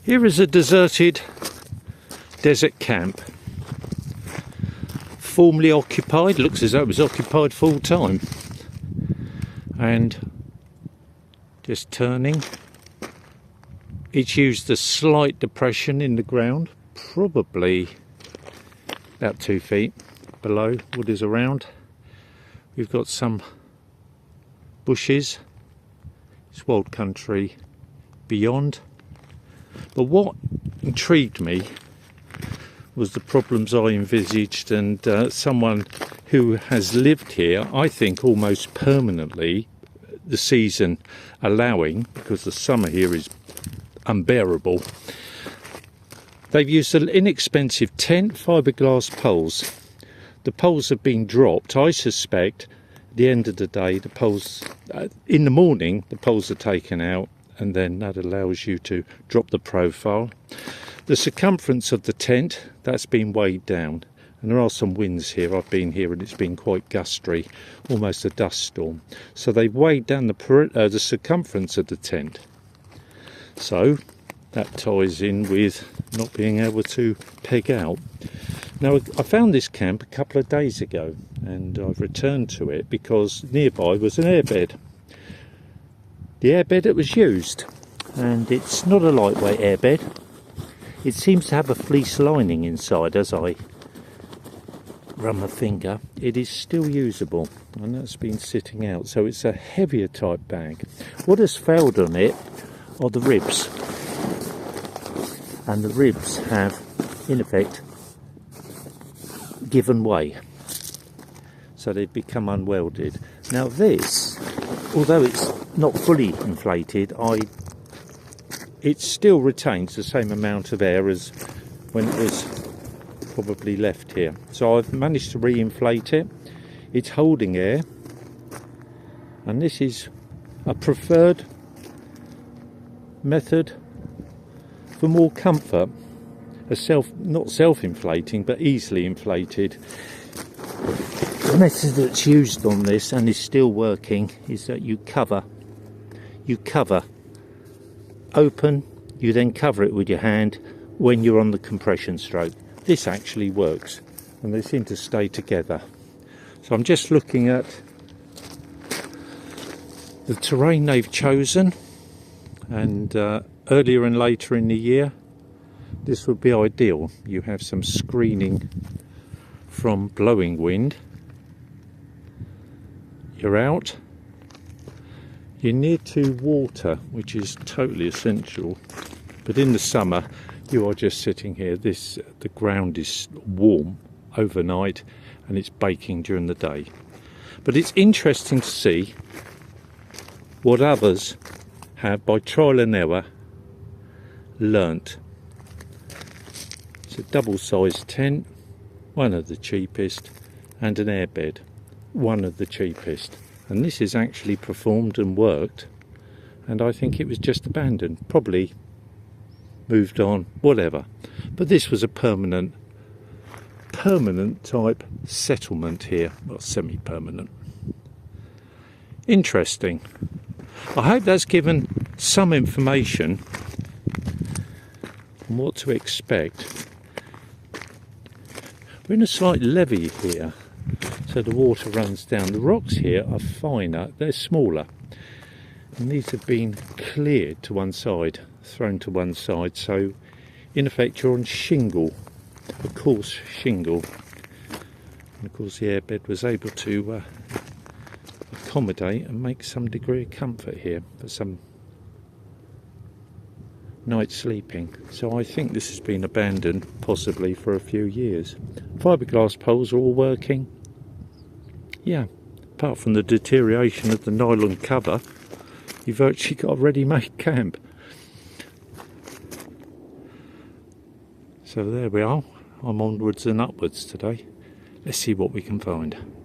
Here is a deserted desert camp, formerly occupied. Looks as though it was occupied full time. And just turning, it's used a slight depression in the ground, probably about 2 feet below what is around. We've got some bushes. It's wild country beyond. But what intrigued me was the problems I envisaged, and someone who has lived here, I think almost permanently, the season allowing, because the summer here is unbearable. They've used an inexpensive tent, fiberglass poles. The poles have been dropped. I suspect at the end of the day, the poles, in the morning, the poles are taken out, and then that allows you to drop the profile. The circumference of the tent, that's been weighed down, and there are some winds here. I've been here and it's been quite gusty, almost a dust storm. So they've weighed down the circumference of the tent. So that ties in with not being able to peg out. Now, I found this camp a couple of days ago, and I've returned to it because nearby was an airbed. The airbed that was used, and it's not a lightweight airbed. It seems to have a fleece lining inside. As I run my finger, it is still usable, and that's been sitting out, so it's a heavier type bag. What has failed on it are the ribs, and the ribs have in effect given way, so they've become unwelded. Now this, although it's not fully inflated, it still retains the same amount of air as when it was probably left here. So I've managed to re-inflate it. It's holding air, and this is a preferred method for more comfort. Not self-inflating, but easily inflated. The method that's used on this, and is still working, is that you cover, open, you then cover it with your hand when you're on the compression stroke. This actually works, and they seem to stay together. So I'm just looking at the terrain they've chosen, and earlier and later in the year this would be ideal. You have some screening from blowing wind. You're out. You're near to water, which is totally essential. But in the summer, you are just sitting here. The ground is warm overnight, and it's baking during the day. But it's interesting to see what others have, by trial and error, learnt. It's a double-sized tent, one of the cheapest, and an airbed, one of the cheapest. And this is actually performed and worked, and I think it was just abandoned, probably moved on, whatever. But this was a permanent type settlement here, well, semi-permanent. Interesting. I hope that's given some information on what to expect. We're in a slight levee here, so the water runs down. The rocks here are finer, they're smaller, and these have been cleared to one side, thrown to one side, so in effect you're on shingle, a coarse shingle. And of course the airbed was able to accommodate and make some degree of comfort here for some night sleeping. So I think this has been abandoned possibly for a few years. Fiberglass poles are all working. Yeah, apart from the deterioration of the nylon cover, you've actually got a ready-made camp. So there we are. I'm onwards and upwards today. Let's see what we can find.